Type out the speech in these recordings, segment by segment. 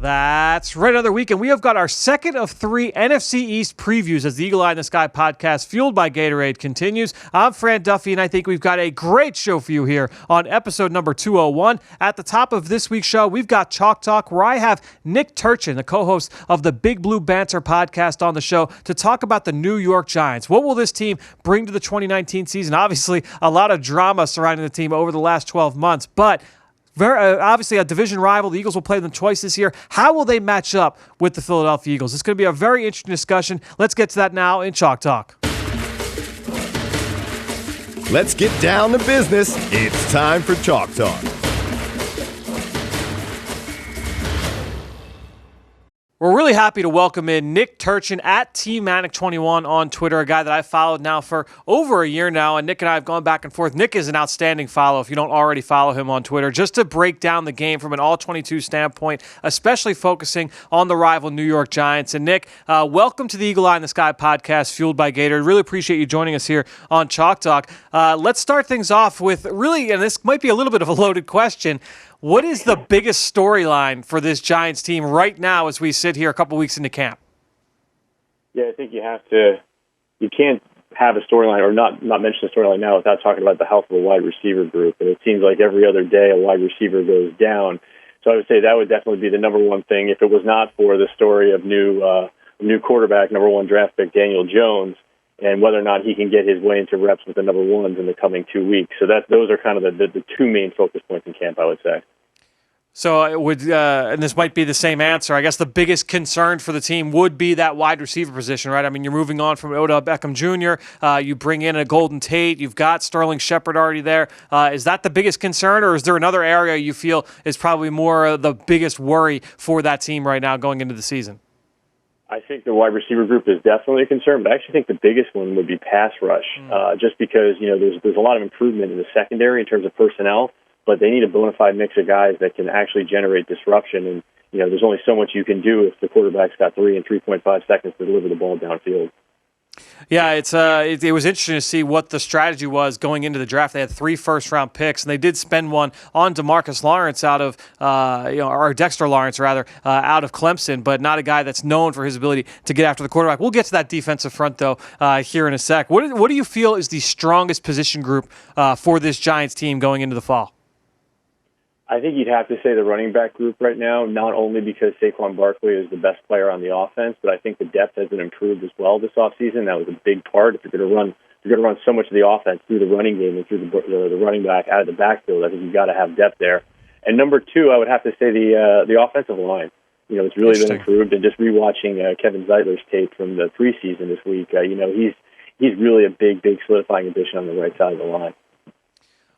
That's right, another weekend. We have got our second of 3 NFC East previews as the Eagle Eye in the Sky podcast, fueled by Gatorade, continues. I'm Fran Duffy, and I think we've got a great show for you here on episode number 201. At the top of this week's show, we've got Chalk Talk, where I have Nick Turchyn, the co-host of the Big Blue Banter podcast, on the show to talk about the New York Giants. What will this team bring to the 2019 season? Obviously, a lot of drama surrounding the team over the last 12 months, but obviously a division rival. The Eagles will play them twice this year. How will they match up with the Philadelphia Eagles? It's going to be a very interesting discussion. Let's get to that now in Chalk Talk. Let's get down to business. It's time for Chalk Talk. We're really happy to welcome in Nick Turchyn at TManic21 on Twitter, a guy that I've followed now for over a year now, and Nick and I have gone back and forth. Nick is an outstanding follow if you don't already follow him on Twitter, just to break down the game from an all-22 standpoint, especially focusing on the rival New York Giants. And Nick, welcome to the Eagle Eye in the Sky podcast, fueled by Gatorade. Really appreciate you joining us here on Chalk Talk. Let's start things off with really, and this might be a little bit of a loaded question, what is the biggest storyline for this Giants team right now as we sit here a couple weeks into camp? Yeah, I think you can't have a storyline or not mention a storyline now without talking about the health of the wide receiver group. And it seems like every other day a wide receiver goes down. So I would say that would definitely be the number one thing. If it was not for the story of new quarterback, number one draft pick Daniel Jones, and whether or not he can get his way into reps with the number ones in the coming 2 weeks. So those are kind of the two main focus points in camp, I would say. So it would, and this might be the same answer, I guess the biggest concern for the team would be that wide receiver position, right? I mean, you're moving on from Odell Beckham Jr., you bring in a Golden Tate, you've got Sterling Shepard already there. Is that the biggest concern, or is there another area you feel is probably more the biggest worry for that team right now going into the season? I think the wide receiver group is definitely a concern, but I actually think the biggest one would be pass rush, just because there's a lot of improvement in the secondary in terms of personnel, but they need a bona fide mix of guys that can actually generate disruption. And there's only so much you can do if the quarterback's got 3 and 3.5 seconds to deliver the ball downfield. Yeah, it was interesting to see what the strategy was going into the draft. They had 3 first-round picks, and they did spend one on DeMarcus Lawrence or Dexter Lawrence rather, out of Clemson, but not a guy that's known for his ability to get after the quarterback. We'll get to that defensive front though here in a sec. What do you feel is the strongest position group for this Giants team going into the fall? I think you'd have to say the running back group right now, not only because Saquon Barkley is the best player on the offense, but I think the depth has been improved as well this offseason. That was a big part. If you're going to run so much of the offense through the running game and through the running back out of the backfield, I think you've got to have depth there. And number 2, I would have to say the offensive line. It's really been improved. And just rewatching Kevin Zeitler's tape from the preseason this week, he's really a big solidifying addition on the right side of the line.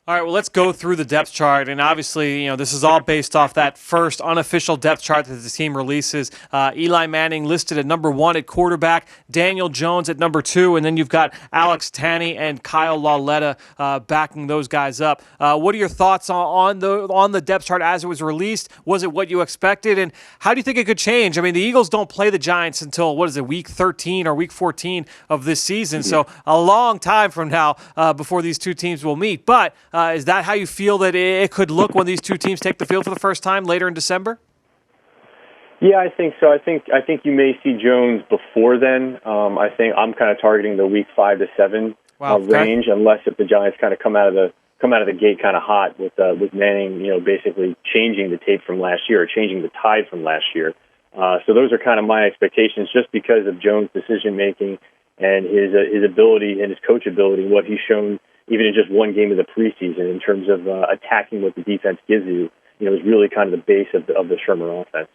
All right, well, let's go through the depth chart, and obviously, this is all based off that first unofficial depth chart that the team releases. Eli Manning listed at number 1 at quarterback, Daniel Jones at number 2, and then you've got Alex Tanney and Kyle Lauletta backing those guys up. What are your thoughts on the depth chart as it was released? Was it what you expected, and how do you think it could change? I mean, the Eagles don't play the Giants until, week 13 or week 14 of this season, so a long time from now before these two teams will meet, but is that how you feel that it could look when these two teams take the field for the first time later in December? Yeah, I think so. I think you may see Jones before then. I think I'm kind of targeting the week 5 to 7 range, unless if the Giants kind of come out of the gate kind of hot with Manning, basically changing the tape from last year or changing the tide from last year. So those are kind of my expectations, just because of Jones' decision making and his ability and his coach ability, what he's shown even in just one game of the preseason in terms of attacking what the defense gives you, is really kind of the base of the Sherman offense.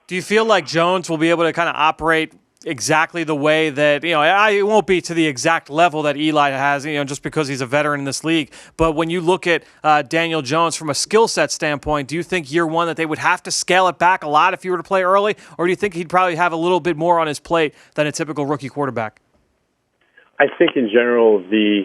Do you feel like Jones will be able to kind of operate exactly the way that, it won't be to the exact level that Eli has, just because he's a veteran in this league. But when you look at Daniel Jones from a skill set standpoint, do you think year one that they would have to scale it back a lot if he were to play early? Or do you think he'd probably have a little bit more on his plate than a typical rookie quarterback? I think in general, the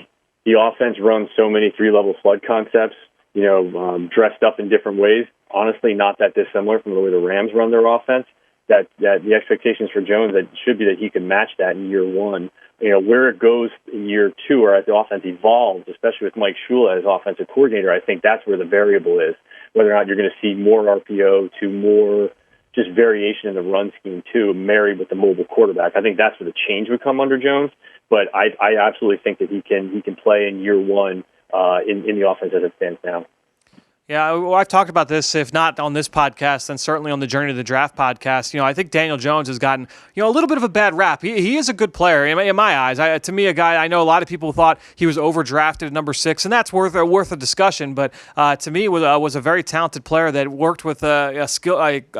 offense runs so many 3-level flood concepts, dressed up in different ways. Honestly, not that dissimilar from the way the Rams run their offense. That the expectations for Jones that should be that he can match that in year one. Where it goes in year 2 or as the offense evolves, especially with Mike Shula as offensive coordinator, I think that's where the variable is. Whether or not you're going to see more RPO to more just variation in the run scheme too, married with the mobile quarterback. I think that's where the change would come under Jones. But I absolutely think that he can play in year one in the offense as it stands now. Yeah, well, I've talked about this, if not on this podcast, then certainly on the Journey to the Draft podcast. I think Daniel Jones has gotten, a little bit of a bad rap. He is a good player in my eyes. To me, a guy, I know a lot of people thought he was overdrafted at number 6, and that's worth a discussion. But to me, was a very talented player that worked with a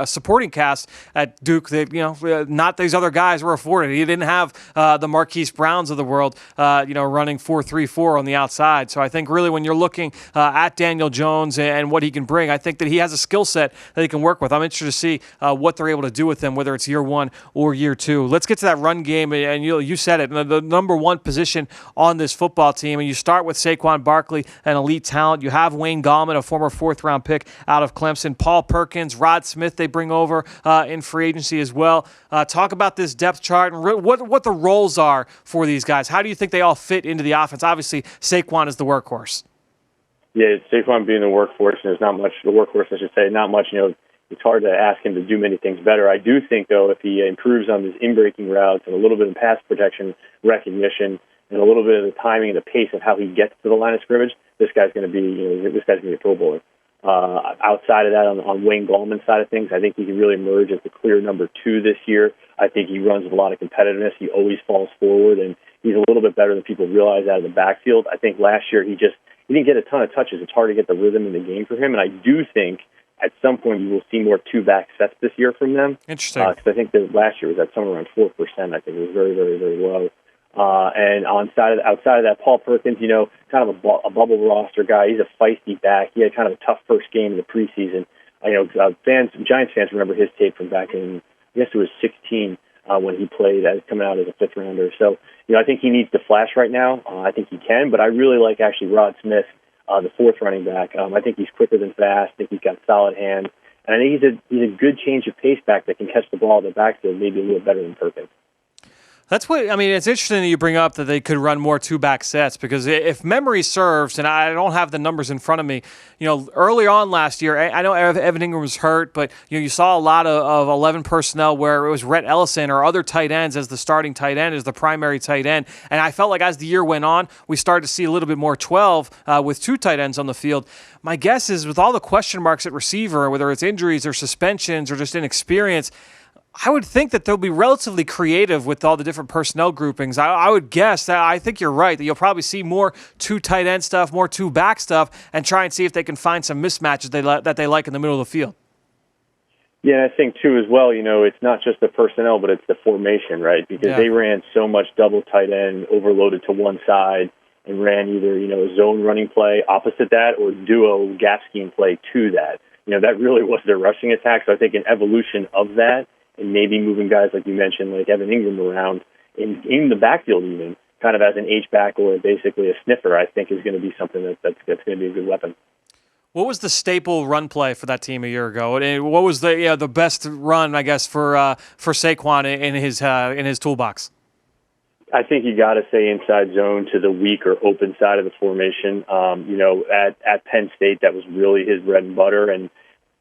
supporting cast at Duke that not these other guys were afforded. He didn't have the Marquise Browns of the world, running 4.34 on the outside. So I think really when you're looking at Daniel Jones and what he can bring, I think that he has a skill set that he can work with. I'm interested to see what they're able to do with him, whether it's year one or year two. Let's get to that run game, and you said it, the number one position on this football team, and you start with Saquon Barkley, an elite talent. You have Wayne Gallman, a former fourth-round pick out of Clemson. Paul Perkins, Rod Smith they bring over in free agency as well. Talk about this depth chart and what the roles are for these guys. How do you think they all fit into the offense? Obviously, Saquon is the workhorse. Yeah, Saquon being the workhorse, and there's not much, the workhorse, I should say, not much, it's hard to ask him to do many things better. I do think, though, if he improves on his in-breaking routes and a little bit of pass protection recognition and a little bit of the timing and the pace of how he gets to the line of scrimmage, this guy's going to be a Pro Bowler. Outside of that, on Wayne Gallman's side of things, I think he can really emerge as the clear number 2 this year. I think he runs with a lot of competitiveness. He always falls forward, and he's a little bit better than people realize out of the backfield. I think last year he didn't get a ton of touches. It's hard to get the rhythm in the game for him, and I do think at some point you will see more two-back sets this year from them. Interesting. Because I think that last year was at somewhere around 4%. I think it was very, very, very low. And outside of that, Paul Perkins, kind of a bubble roster guy. He's a feisty back. He had kind of a tough first game in the preseason. Giants fans remember his tape from back in, I guess it was 16 when he played as coming out as a fifth rounder. So, I think he needs to flash right now. I think he can, but I really like actually Rod Smith, the fourth running back. I think he's quicker than fast. I think he's got solid hands. And I think he's a good change of pace back that can catch the ball in the backfield maybe a little better than Perkins. That's what it's interesting that you bring up that they could run more two-back sets, because if memory serves, and I don't have the numbers in front of me, early on last year, I know Evan Ingram was hurt, but you saw a lot of 11 personnel where it was Rhett Ellison or other tight ends as the starting tight end, as the primary tight end, and I felt like as the year went on, we started to see a little bit more 12 with two tight ends on the field. My guess is with all the question marks at receiver, whether it's injuries or suspensions or just inexperience, I would think that they'll be relatively creative with all the different personnel groupings. I would guess that I think you're right, that you'll probably see more two tight end stuff, more two back stuff, and try and see if they can find some mismatches that they like in the middle of the field. Yeah, I think, too, as well, it's not just the personnel, but it's the formation, right? Because they ran so much double tight end, overloaded to one side, and ran either, a zone running play opposite that or duo gap scheme play to that. That really was their rushing attack. So I think an evolution of that, and maybe moving guys, like you mentioned, like Evan Ingram around in the backfield even, kind of as an H-back or basically a sniffer, I think is going to be something that's going to be a good weapon. What was the staple run play for that team a year ago? And what was the best run, I guess, for Saquon in his toolbox? I think you got to say inside zone to the weak or open side of the formation. At Penn State, that was really his bread and butter, and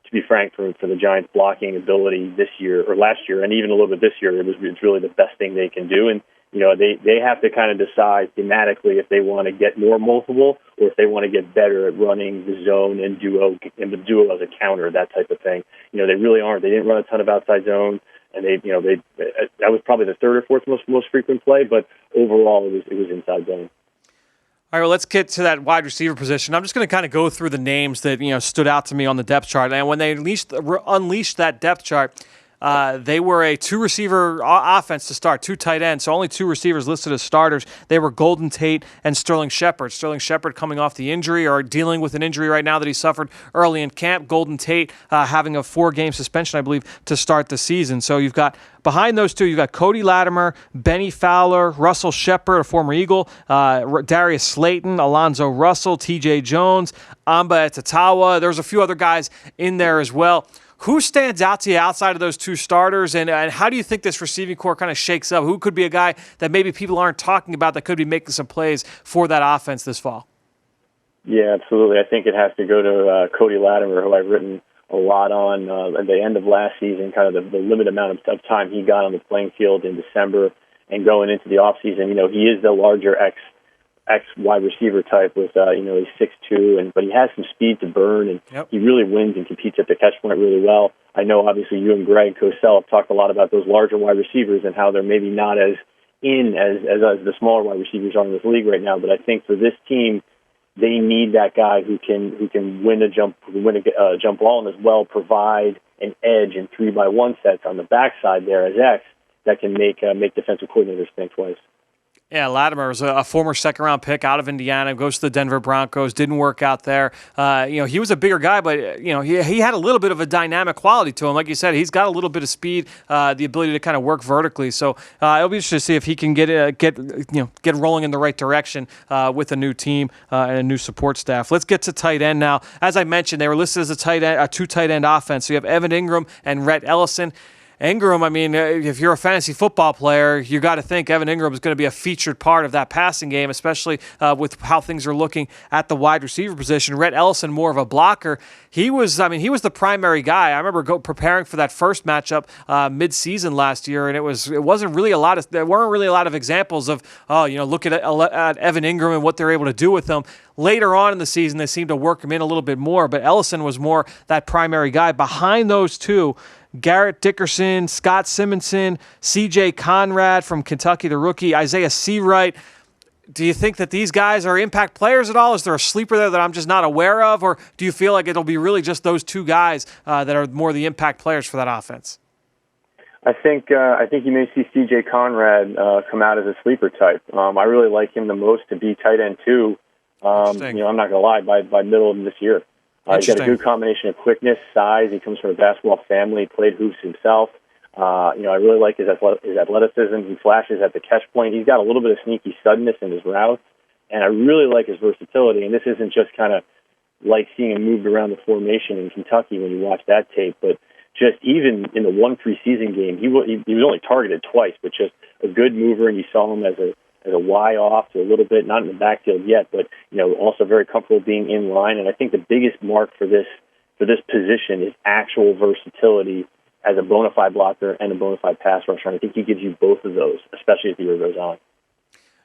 to be frank, for the Giants' blocking ability this year or last year, and even a little bit this year, it's really the best thing they can do. And they have to kind of decide thematically if they want to get more multiple or if they want to get better at running the zone and the duo as a counter, that type of thing. They really aren't. They didn't run a ton of outside zone, and that was probably the third or fourth most frequent play. But overall, it was inside zone. All right, well, let's get to that wide receiver position. I'm just going to kind of go through the names that stood out to me on the depth chart. And when they unleashed that depth chart, they were a two-receiver offense to start, two tight ends, so only two receivers listed as starters. They were Golden Tate and Sterling Shepard. Sterling Shepard coming off the injury or dealing with an injury right now that he suffered early in camp. Golden Tate having a 4-game suspension, I believe, to start the season. So you've got, behind those two, you've got Cody Latimer, Benny Fowler, Russell Shepard, a former Eagle, Darius Slayton, Alonzo Russell, T.J. Jones, Amba Etatawa. There's a few other guys in there as well. Who stands out to you outside of those two starters, and how do you think this receiving core kind of shakes up? Who could be a guy that maybe people aren't talking about that could be making some plays for that offense this fall? Yeah, absolutely. I think it has to go to Cody Latimer, who I've written a lot on at the end of last season, kind of the limited amount of time he got on the playing field in December and going into the offseason. He is the larger ex wide receiver type with, he's 6'2", but he has some speed to burn, and he really wins and competes at the catch point really well. I know, obviously, you and Greg Cosell have talked a lot about those larger wide receivers and how they're maybe not as the smaller wide receivers are in this league right now. But I think for this team, they need that guy who can win a jump ball and as well provide an edge in 3-by-1 sets on the backside there as X that can make defensive coordinators think twice. Yeah, Latimer was a former second-round pick out of Indiana, goes to the Denver Broncos, didn't work out there. He was a bigger guy, but, he had a little bit of a dynamic quality to him. Like you said, he's got a little bit of speed, the ability to kind of work vertically. So it'll be interesting to see if he can get rolling in the right direction with a new team and a new support staff. Let's get to tight end now. As I mentioned, they were listed as a two tight end offense. So you have Evan Ingram and Rhett Ellison. Ingram, if you're a fantasy football player, you got to think Evan Ingram is going to be a featured part of that passing game, especially with how things are looking at the wide receiver position. Rhett Ellison, more of a blocker. He was the primary guy. I remember preparing for that first matchup mid-season last year, and there weren't really a lot of examples of, look at Evan Ingram and what they're able to do with him. Later on in the season, they seemed to work him in a little bit more, but Ellison was more that primary guy. Behind those two, Garrett Dickerson, Scott Simonson, C.J. Conrad from Kentucky, the rookie, Isaiah Seawright. Do you think that these guys are impact players at all? Is there a sleeper there that I'm just not aware of? Or do you feel like it'll be really just those two guys that are more the impact players for that offense? I think you may see C.J. Conrad come out as a sleeper type. I really like him the most to be tight end too. I'm not going to lie, by middle of this year. He's got a good combination of quickness, size. He comes from a basketball family, played hoops himself. I really like his athleticism. He flashes at the catch point. He's got a little bit of sneaky suddenness in his routes, and I really like his versatility. And this isn't just kind of like seeing him moved around the formation in Kentucky when you watch that tape, but just even in the one preseason game, he was only targeted twice, but just a good mover, and you saw him as a Y off to a little bit, not in the backfield yet, but also very comfortable being in line. And I think the biggest mark for this position is actual versatility as a bona fide blocker and a bona fide pass rusher. And I think he gives you both of those, especially as the year goes on.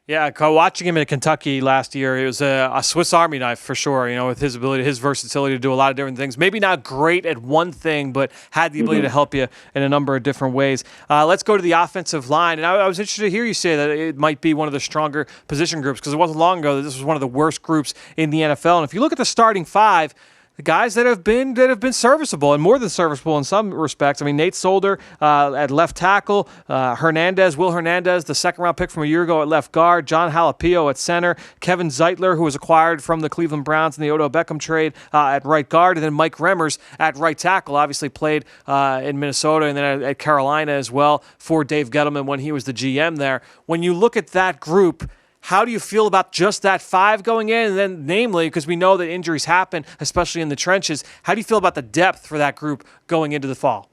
Yeah, watching him in Kentucky last year, it was a Swiss Army knife for sure, with his ability, his versatility to do a lot of different things. Maybe not great at one thing, but had the ability to help you in a number of different ways. Let's go to the offensive line. And I was interested to hear you say that it might be one of the stronger position groups, because it wasn't long ago that this was one of the worst groups in the NFL. And if you look at the starting five, the guys that have been serviceable and more than serviceable in some respects. Nate Solder at left tackle, Will Hernandez, the second-round pick from a year ago at left guard, John Halapio at center, Kevin Zeitler, who was acquired from the Cleveland Browns in the Odell Beckham trade at right guard, and then Mike Remmers at right tackle. Obviously played in Minnesota and then at Carolina as well for Dave Gettleman when he was the GM there. When you look at that group, how do you feel about just that five going in? And then, namely, because we know that injuries happen, especially in the trenches, how do you feel about the depth for that group going into the fall?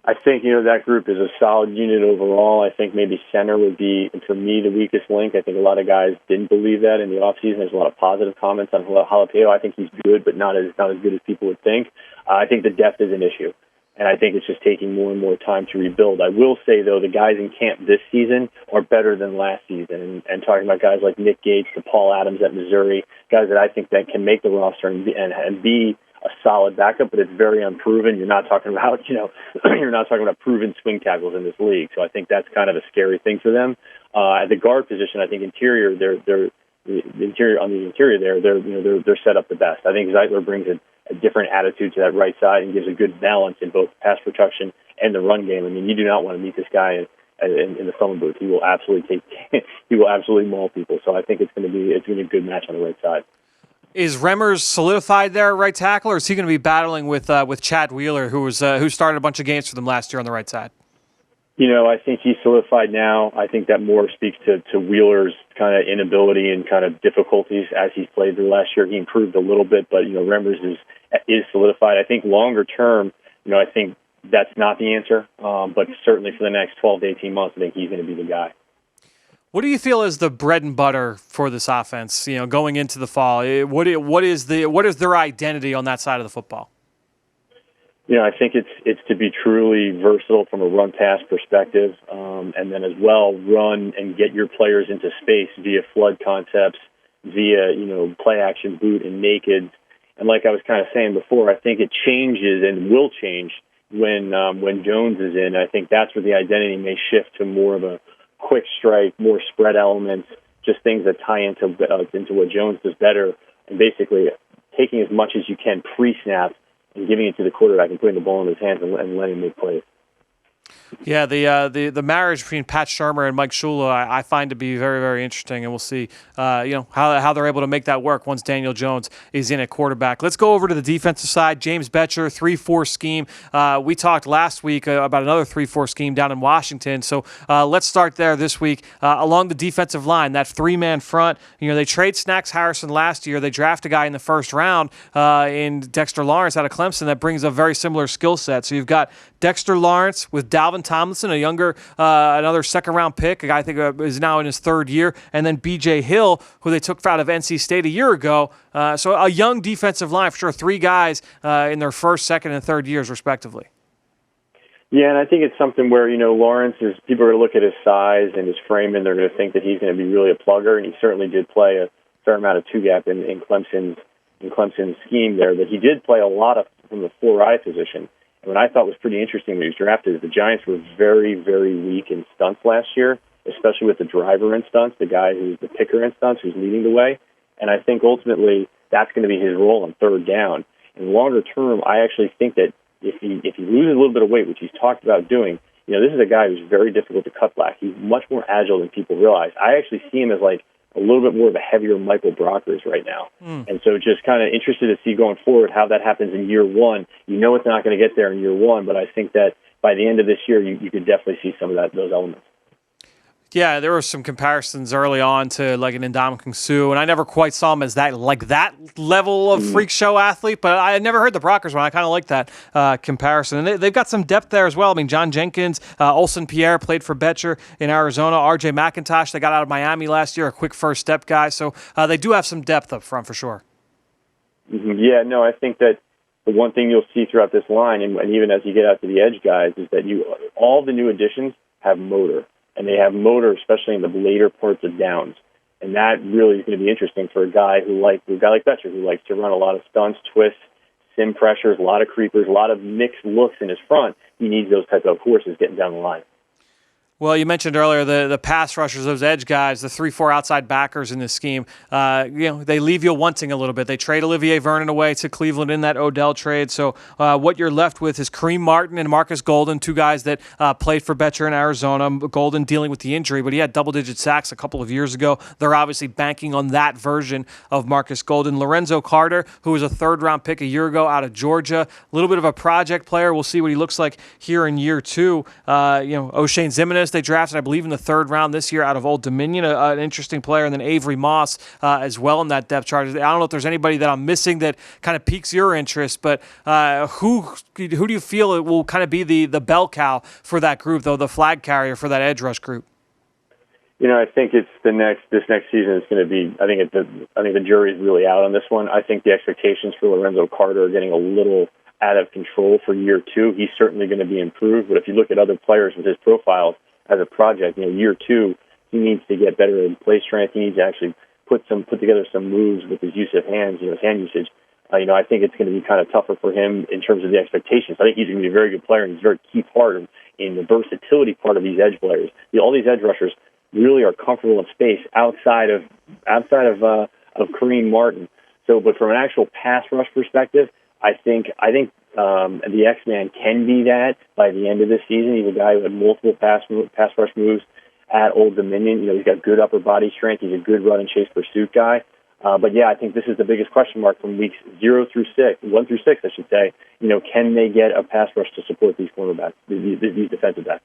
I think, that group is a solid unit overall. I think maybe center would be, for me, the weakest link. I think a lot of guys didn't believe that in the offseason. There's a lot of positive comments on Jalapeno. I think he's good, but not as good as people would think. I think the depth is an issue. And I think it's just taking more and more time to rebuild. I will say, though, the guys in camp this season are better than last season. And talking about guys like Nick Gates to Paul Adams at Missouri, guys that I think that can make the roster and be a solid backup, but it's very unproven. You're not talking about, you're not talking about proven swing tackles in this league. So I think that's kind of a scary thing for them. At the guard position, I think interior, they're set up the best. I think Zeitler brings a different attitude to that right side and gives a good balance in both pass protection and the run game. You do not want to meet this guy in the phone booth. He will absolutely maul people. So I think it's going to be a good match on the right side. Is Remmers solidified there at right tackle, or is he going to be battling with Chad Wheeler, who started a bunch of games for them last year on the right side? I think he's solidified now. I think that more speaks to Wheeler's kind of inability and kind of difficulties as he's played through last year. He improved a little bit, but Remmers is solidified. I think longer term, I think that's not the answer. But certainly for the next 12 to 18 months, I think he's going to be the guy. What do you feel is the bread and butter for this offense? Going into the fall, what is their identity on that side of the football? I think it's to be truly versatile from a run-pass perspective, and then as well run and get your players into space via flood concepts, via play-action boot and naked. And like I was kind of saying before, I think it changes and will change when Jones is in. I think that's where the identity may shift to more of a quick strike, more spread elements, just things that tie into what Jones does better, and basically taking as much as you can pre-snap and giving it to the quarterback and putting the ball in his hands and letting him make plays. Yeah, the marriage between Pat Shurmur and Mike Shula I find to be very, very interesting, and we'll see how they're able to make that work once Daniel Jones is in at quarterback. Let's go over to the defensive side. James Betcher, 3-4 scheme. We talked last week about another 3-4 scheme down in Washington, so let's start there this week. Along the defensive line, that three-man front, they trade Snacks Harrison last year. They draft a guy in the first round in Dexter Lawrence out of Clemson that brings a very similar skill set. So you've got Dexter Lawrence with Dalvin Tomlinson, a younger, another second-round pick, a guy I think is now in his third year, and then B.J. Hill, who they took out of NC State a year ago. So a young defensive line, for sure, three guys in their first, second, and third years, respectively. Yeah, and I think it's something where, Lawrence is, people are going to look at his size and his frame, and they're going to think that he's going to be really a plugger, and he certainly did play a fair amount of two-gap in Clemson's scheme there, but he did play a lot of from the 4-eye position. And what I thought was pretty interesting when he was drafted is the Giants were very, very weak in stunts last year, especially with the driver in stunts, the guy who's the picker in stunts, who's leading the way. And I think ultimately that's going to be his role on third down. And longer term, I actually think that if he loses a little bit of weight, which he's talked about doing, this is a guy who's very difficult to cut back. He's much more agile than people realize. I actually see him as like a little bit more of a heavier Michael Brockers right now. And so just kind of interested to see going forward how that happens in year one. It's not going to get there in year one, but I think that by the end of this year, you could definitely see some of those elements. Yeah, there were some comparisons early on to like an Ndamukong Suh, and I never quite saw him as that level of freak show athlete, but I had never heard the Brockers one. I kind of like that comparison. And they've got some depth there as well. I mean, John Jenkins, Olsen Pierre played for Betcher in Arizona, R.J. McIntosh, they got out of Miami last year, a quick first step guy. So they do have some depth up front for sure. Mm-hmm. Yeah, no, I think that the one thing you'll see throughout this line, and even as you get out to the edge guys, is that all the new additions have motor. And they have motor, especially in the later parts of downs. And that really is going to be interesting for a guy like Betcher, who likes to run a lot of stunts, twists, sim pressures, a lot of creepers, a lot of mixed looks in his front. He needs those type of horses getting down the line. Well, you mentioned earlier the pass rushers, those edge guys, the 3-4 outside backers in this scheme. They leave you wanting a little bit. They trade Olivier Vernon away to Cleveland in that Odell trade. So what you're left with is Kareem Martin and Marcus Golden, two guys that played for Betcher in Arizona. Golden dealing with the injury, but he had double-digit sacks a couple of years ago. They're obviously banking on that version of Marcus Golden. Lorenzo Carter, who was a third-round pick a year ago out of Georgia, a little bit of a project player. We'll see what he looks like here in year two. O'Shane Ximines, they drafted, I believe, in the third round this year out of Old Dominion, an interesting player, and then Avery Moss as well in that depth chart. I don't know if there's anybody that I'm missing that kind of piques your interest, but who do you feel it will kind of be the bell cow for that group, though, the flag carrier for that edge rush group? I think it's this next season is going to be. I think the jury's really out on this one. I think the expectations for Lorenzo Carter are getting a little out of control for year two. He's certainly going to be improved, but if you look at other players with his profiles as a project, year two, he needs to get better in play strength. He needs to actually put together some moves with his use of hands, his hand usage. I think it's going to be kind of tougher for him in terms of the expectations. I think he's going to be a very good player, and he's a very key part in the versatility part of these edge players. All these edge rushers really are comfortable in space outside of Kareem Martin. So, but from an actual pass rush perspective, I think the X-Man can be that by the end of this season. He's a guy who had multiple pass rush moves at Old Dominion. He's got good upper body strength. He's a good run and chase pursuit guy. But yeah, I think this is the biggest question mark from weeks 1 through 6, I should say. Can they get a pass rush to support these cornerbacks, these defensive backs?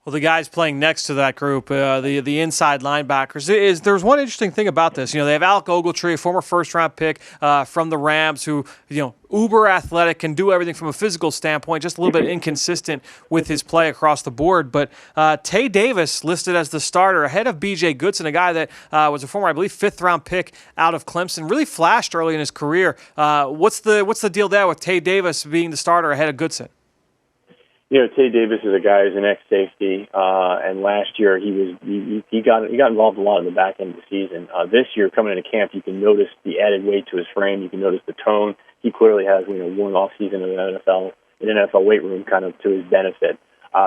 Well, the guys playing next to that group, the inside linebackers, there's one interesting thing about this. They have Alec Ogletree, a former first-round pick from the Rams, who, uber athletic, can do everything from a physical standpoint, just a little bit inconsistent with his play across the board. But Tay Davis listed as the starter ahead of B.J. Goodson, a guy that was a former, I believe, fifth-round pick out of Clemson, really flashed early in his career. What's the deal there with Tay Davis being the starter ahead of Goodson? Tay Davis is a guy who's an ex-safety, and last year he got involved a lot in the back end of the season. This year, coming into camp, you can notice the added weight to his frame. You can notice the tone. He clearly has one off season in an NFL weight room, kind of to his benefit.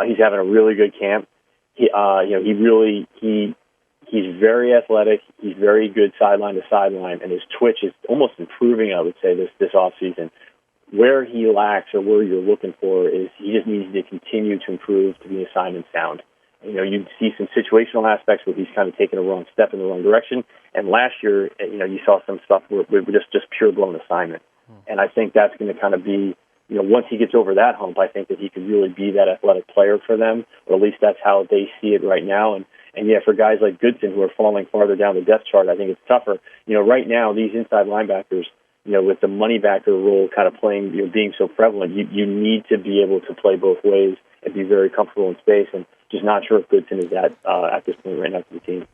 He's having a really good camp. He's very athletic. He's very good sideline to sideline, and his twitch is almost improving, I would say, this off season. Where he lacks or where you're looking for is he just needs to continue to improve to be assignment sound. You see some situational aspects where he's kind of taking a wrong step in the wrong direction. And last year, you saw some stuff where it was just pure blown assignment. And I think that's going to kind of be, once he gets over that hump, I think that he could really be that athletic player for them, or at least that's how they see it right now. And yeah, for guys like Goodson who are falling farther down the depth chart, I think it's tougher. Right now, these inside linebackers, with the money backer role kind of playing, being so prevalent, you need to be able to play both ways and be very comfortable in space. And just not sure if Goodson is that at this point right now for the team.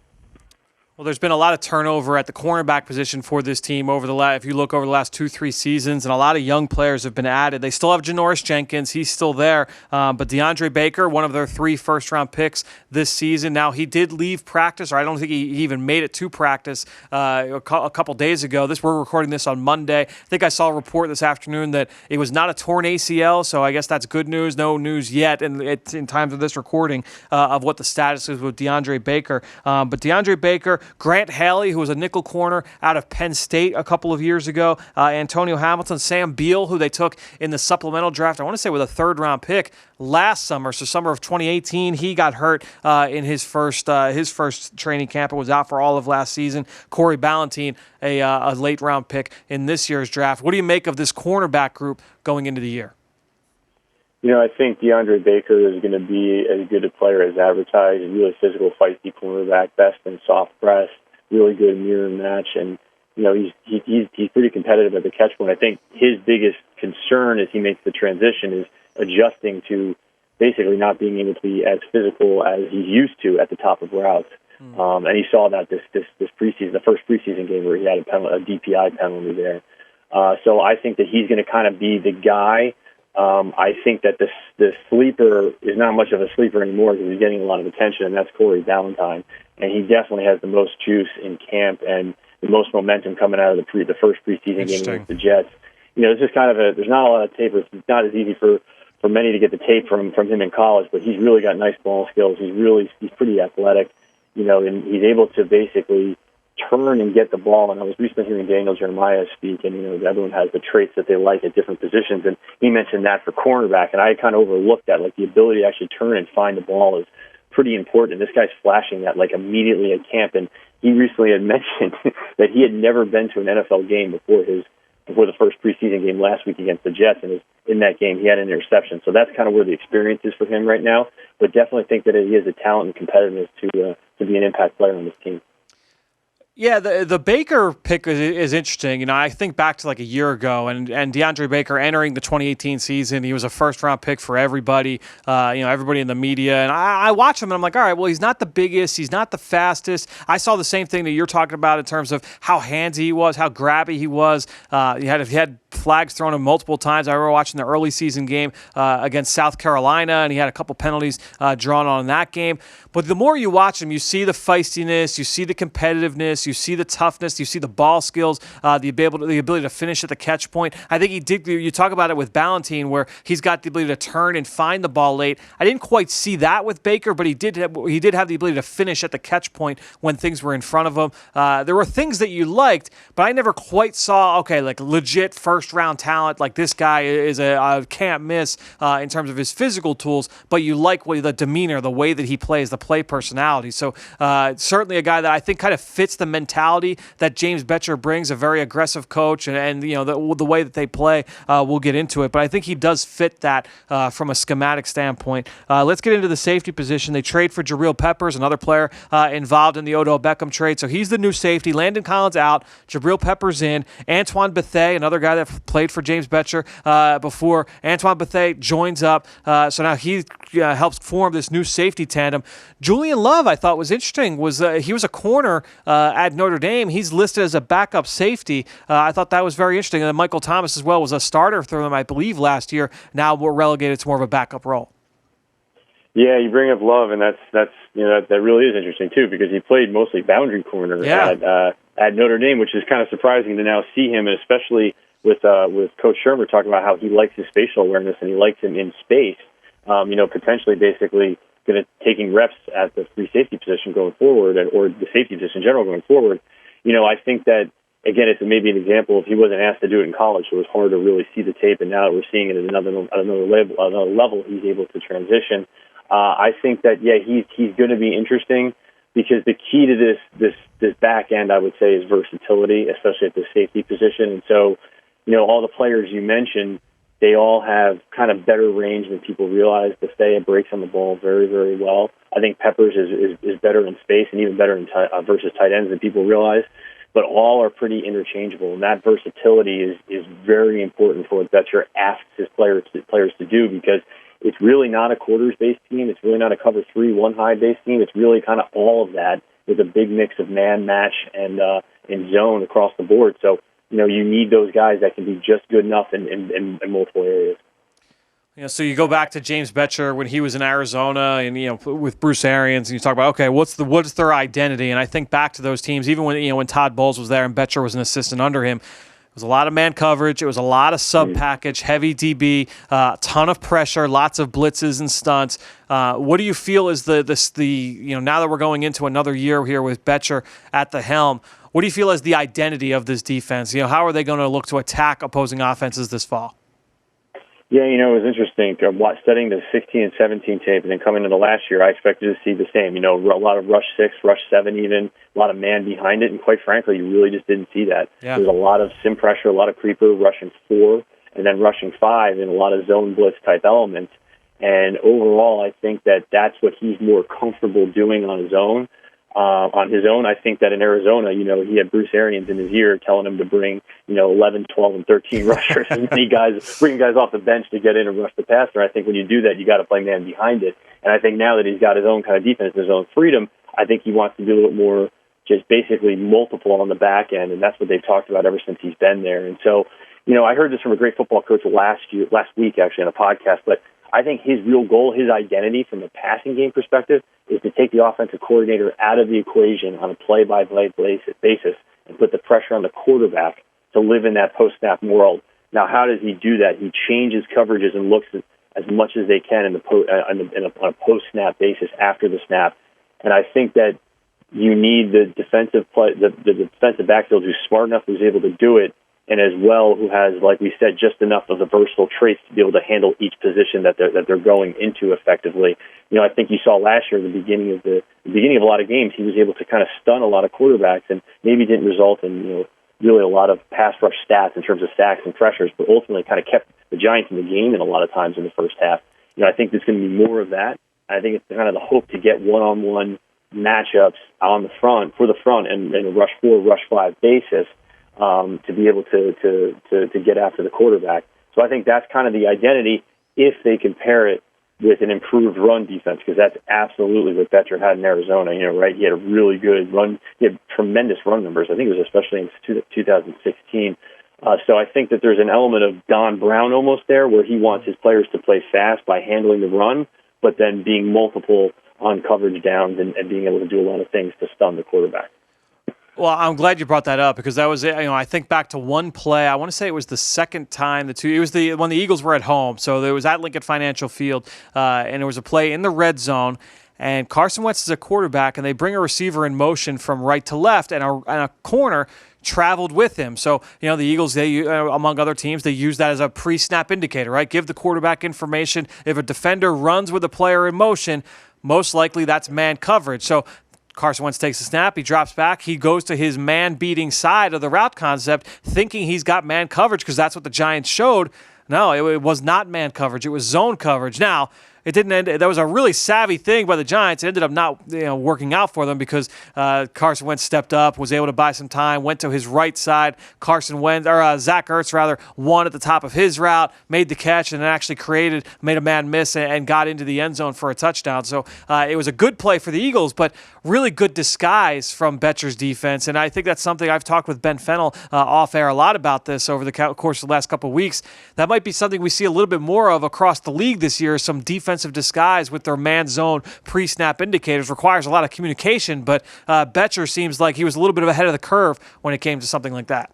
Well, there's been a lot of turnover at the cornerback position for this team if you look over the last 2-3 seasons, and a lot of young players have been added. They still have Janoris Jenkins. He's still there. But DeAndre Baker, one of their 3 first-round picks this season. Now, he did leave practice, or I don't think he even made it to practice a couple days ago. We're recording this on Monday. I think I saw a report this afternoon that it was not a torn ACL, so I guess that's good news. No news yet in times of this recording of what the status is with DeAndre Baker. But DeAndre Baker, Grant Haley, who was a nickel corner out of Penn State a couple of years ago, Antonio Hamilton, Sam Beal, who they took in the supplemental draft, I want to say with a third-round pick last summer, so summer of 2018. He got hurt in his first training camp and was out for all of last season. Corey Ballentine, a late-round pick in this year's draft. What do you make of this cornerback group going into the year? I think DeAndre Baker is going to be as good a player as advertised. A really physical, feisty cornerback, best in soft press, really good mirror match, and he's pretty competitive at the catch point. I think his biggest concern as he makes the transition is adjusting to basically not being able to be as physical as he's used to at the top of routes. And he saw that this preseason, the first preseason game where he had a DPI penalty there. So I think that he's going to kind of be the guy. I think that the sleeper is not much of a sleeper anymore because he's getting a lot of attention, and that's Corey Ballentine. And he definitely has the most juice in camp and the most momentum coming out of the first preseason game against the Jets. It's just kind of there's not a lot of tape. It's not as easy for many to get the tape from him in college, but he's really got nice ball skills. He's pretty athletic, and he's able to basically turn and get the ball. And I was recently hearing Daniel Jeremiah speak, and everyone has the traits that they like at different positions, and he mentioned that for cornerback, and I kind of overlooked that. Like the ability to actually turn and find the ball is pretty important. This guy's flashing that like immediately at camp, and he recently had mentioned that he had never been to an NFL game before the first preseason game last week against the Jets, and in that game he had an interception. So that's kind of where the experience is for him right now. But definitely think that he has the talent and competitiveness to be an impact player on this team. Yeah, the Baker pick is interesting. I think back to like a year ago, and DeAndre Baker entering the 2018 season, he was a first-round pick for everybody, everybody in the media. And I watch him, and I'm like, all right, well, he's not the biggest, he's not the fastest. I saw the same thing that you're talking about in terms of how handsy he was, how grabby he was. He had flags thrown him multiple times. I remember watching the early season game against South Carolina, and he had a couple penalties drawn on in that game. But the more you watch him, you see the feistiness, you see the competitiveness, you see the toughness, you see the ball skills, the ability to finish at the catch point. I think he did. You talk about it with Ballentine, where he's got the ability to turn and find the ball late. I didn't quite see that with Baker, but he did have the ability to finish at the catch point when things were in front of him. There were things that you liked, but I never quite saw like legit first-round talent. Like this guy is a can't miss in terms of his physical tools, but you like the demeanor, the way that he plays, the play personality. So certainly a guy that I think kind of fits the mentality that James Bettcher brings, a very aggressive coach, and the way that they play, we'll get into it. But I think he does fit that from a schematic standpoint. Let's get into the safety position. They trade for Jabril Peppers, another player involved in the Odell Beckham trade. So he's the new safety. Landon Collins out, Jabril Peppers in. Antoine Bethea, another guy that played for James Bettcher before. Antoine Bethea joins up. So now he helps form this new safety tandem. Julian Love, I thought was interesting. He was a corner at Notre Dame. He's listed as a backup safety. I thought that was very interesting. And then Michael Thomas as well was a starter for them, I believe, last year. Now we're relegated to more of a backup role. Yeah, you bring up Love, and that really is interesting too, because he played mostly boundary corner at Notre Dame, which is kind of surprising to now see him, and especially with Coach Shermer talking about how he likes his spatial awareness and he likes him in space. Potentially, basically, going to taking reps at the free safety position going forward, or the safety position in general going forward. I think that, again, it's maybe an example of he wasn't asked to do it in college, so it was hard to really see the tape, and now that we're seeing it at another level, he's able to transition. I think that, he's going to be interesting, because the key to this back end, I would say, is versatility, especially at the safety position. And so, all the players you mentioned, they all have kind of better range than people realize. Bethea breaks on the ball very, very well. I think Peppers is better in space and even better in versus tight ends than people realize. But all are pretty interchangeable, and that versatility is very important for what Bettcher asks his players to do, because it's really not a quarters-based team. It's really not a cover 3, 1 high-based team. It's really kind of all of that with a big mix of man, match, and zone across the board. So, you need those guys that can be just good enough in multiple areas. So you go back to James Bettcher when he was in Arizona, and with Bruce Arians, and you talk about, okay, what's their identity? And I think back to those teams, even when Todd Bowles was there and Bettcher was an assistant under him. It was a lot of man coverage. It was a lot of sub-package, heavy DB, a ton of pressure, lots of blitzes and stunts. What do you feel is the now that we're going into another year here with Bettcher at the helm, what do you feel is the identity of this defense? How are they going to look to attack opposing offenses this fall? Yeah, it was interesting. Studying the 16 and 17 tape, and then coming into last year, I expected to see the same. A lot of rush 6, rush 7 even, a lot of man behind it, and quite frankly, you really just didn't see that. Yeah. There's a lot of sim pressure, a lot of creeper, rushing 4, and then rushing 5, and a lot of zone blitz type elements. And overall, I think that that's what he's more comfortable doing on his own. I think that in Arizona, he had Bruce Arians in his ear telling him to bring, 11, 12, and 13 rushers, and many guys, bringing guys off the bench to get in and rush the passer. I think when you do that, you got to play man behind it. And I think now that he's got his own kind of defense, his own freedom, I think he wants to do a little more just basically multiple on the back end, and that's what they've talked about ever since he's been there. And so, I heard this from a great football coach last week, actually, on a podcast, but I think his real goal, his identity from a passing game perspective, is to take the offensive coordinator out of the equation on a play-by-play basis and put the pressure on the quarterback to live in that post-snap world. Now, how does he do that? He changes coverages and looks as much as they can on a post-snap basis after the snap. And I think that you need the defensive backfield who's smart enough, who's able to do it, and as well who has, like we said, just enough of the versatile traits to be able to handle each position that they're going into effectively. I think you saw last year at the beginning of a lot of games, he was able to kind of stun a lot of quarterbacks, and maybe didn't result in really a lot of pass rush stats in terms of sacks and pressures, but ultimately kind of kept the Giants in the game in a lot of times in the first half. I think there's going to be more of that. I think it's kind of the hope to get one-on-one matchups on the front and a rush 4, rush 5 basis. To be able to get after the quarterback. So I think that's kind of the identity if they compare it with an improved run defense, because that's absolutely what Bettcher had in Arizona, right? He had a really good run. He had tremendous run numbers. I think it was especially in 2016. So I think that there's an element of Don Brown almost there, where he wants his players to play fast by handling the run, but then being multiple on coverage downs and being able to do a lot of things to stun the quarterback. Well, I'm glad you brought that up, because that was it. I think back to one play. I want to say it was the second time it was when the Eagles were at home. So it was at Lincoln Financial Field, and there was a play in the red zone. And Carson Wentz is a quarterback, and they bring a receiver in motion from right to left, and a corner traveled with him. So, the Eagles, they among other teams, they use that as a pre-snap indicator, right? Give the quarterback information. If a defender runs with a player in motion, most likely that's man coverage. So Carson Wentz takes the snap. He drops back. He goes to his man-beating side of the route concept, thinking he's got man coverage because that's what the Giants showed. No, it was not man coverage. It was zone coverage. Now, it didn't end. That was a really savvy thing by the Giants. It ended up not working out for them because Carson Wentz stepped up, was able to buy some time, went to his right side. Zach Ertz won at the top of his route, made the catch, and actually made a man miss and got into the end zone for a touchdown. So it was a good play for the Eagles, but really good disguise from Betcher's defense. And I think that's something I've talked with Ben Fennell off air a lot about this over the course of the last couple of weeks. That might be something we see a little bit more of across the league this year, some defensive disguise with their man zone pre-snap indicators. Requires a lot of communication, but Betcher seems like he was a little bit ahead of the curve when it came to something like that.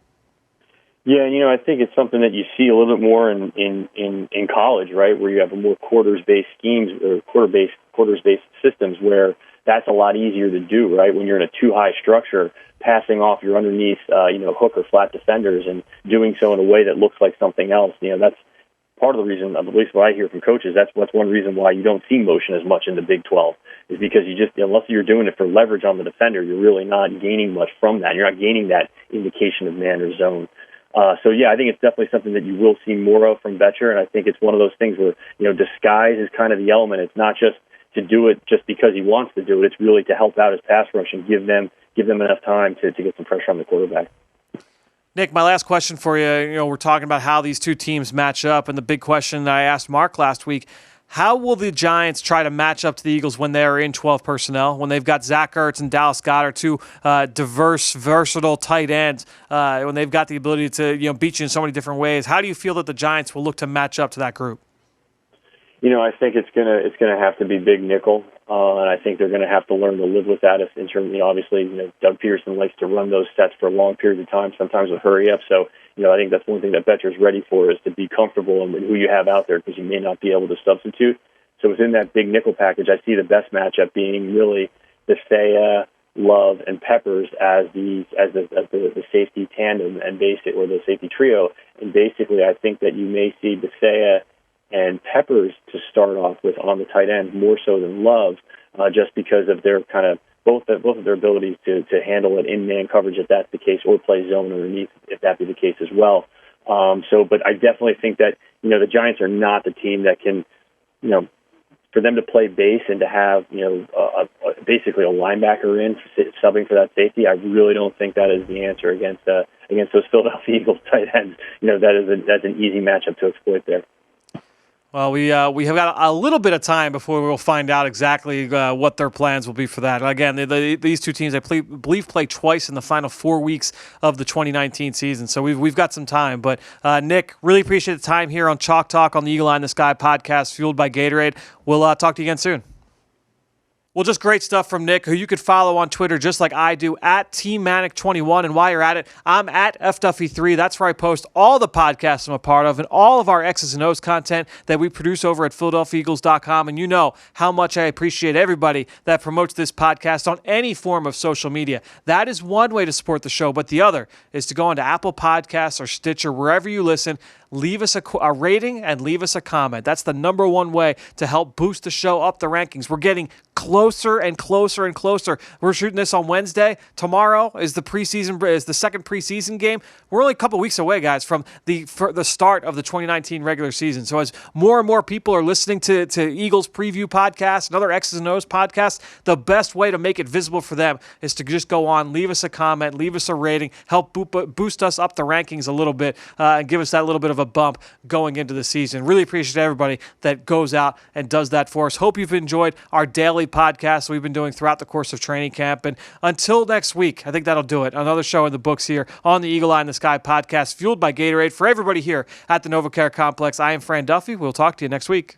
Yeah, I think it's something that you see a little bit more in college, right, where you have a more quarters-based schemes or quarters-based systems where that's a lot easier to do, right, when you're in a too-high structure, passing off your underneath, hook or flat defenders and doing so in a way that looks like something else. That's part of the reason, at least what I hear from coaches, that's one reason why you don't see motion as much in the Big 12, is because you just, unless you're doing it for leverage on the defender, you're really not gaining much from that. You're not gaining that indication of man or zone. I think it's definitely something that you will see more of from Betcher, and I think it's one of those things where, disguise is kind of the element. It's not just to do it just because he wants to do it. It's really to help out his pass rush and give them enough time to get some pressure on the quarterback. Nick, my last question for you, we're talking about how these two teams match up, and the big question that I asked Mark last week, how will the Giants try to match up to the Eagles when they're in 12 personnel, when they've got Zach Ertz and Dallas Goedert, two versatile tight ends, when they've got the ability to beat you in so many different ways? How do you feel that the Giants will look to match up to that group? I think it's gonna have to be big nickel, and I think they're gonna have to learn to live with that. In terms, obviously, Doug Peterson likes to run those sets for long periods of time, sometimes with hurry up. So, I think that's one thing that Betcher's ready for, is to be comfortable in who you have out there, because you may not be able to substitute. So within that big nickel package, I see the best matchup being really Bethea, Love, and Peppers as the safety tandem or the safety trio. And basically, I think that you may see Bethea and Peppers to start off with on the tight end more so than Love, just because of their kind of both of their abilities to handle it in man coverage if that's the case, or play zone underneath if that be the case as well. But I definitely think that the Giants are not the team that can, for them to play base and to have basically a linebacker in subbing for that safety. I really don't think that is the answer against those Philadelphia Eagles tight ends. That's an easy matchup to exploit there. Well, we have got a little bit of time before we'll find out exactly what their plans will be for that. Again, these two teams, I believe, play twice in the final 4 weeks of the 2019 season, so we've got some time. But, Nick, really appreciate the time here on Chalk Talk on the Eagle Eye in the Sky podcast, fueled by Gatorade. We'll talk to you again soon. Well, just great stuff from Nick, who you could follow on Twitter just like I do, at TManic21. And while you're at it, I'm at FDuffy3. That's where I post all the podcasts I'm a part of and all of our X's and O's content that we produce over at PhiladelphiaEagles.com. And you know how much I appreciate everybody that promotes this podcast on any form of social media. That is one way to support the show, but the other is to go onto Apple Podcasts or Stitcher, wherever you listen. Leave us a rating and leave us a comment. That's the number one way to help boost the show up the rankings. We're getting closer and closer and closer. We're shooting this on Wednesday. Tomorrow is the second preseason game. We're only a couple weeks away, guys, from the start of the 2019 regular season. So as more and more people are listening to Eagles preview podcasts and other X's and O's podcasts, the best way to make it visible for them is to just go on, leave us a comment, leave us a rating, help boost us up the rankings a little bit, and give us that little bit of a bump going into the season. Really appreciate everybody that goes out and does that for us. Hope you've enjoyed our daily podcast we've been doing throughout the course of training camp. And until next week, I think that'll do it. Another show in the books here on the Eagle Eye in the Sky podcast, fueled by Gatorade. For everybody here at the NovaCare Complex, I am Fran Duffy. We'll talk to you next week.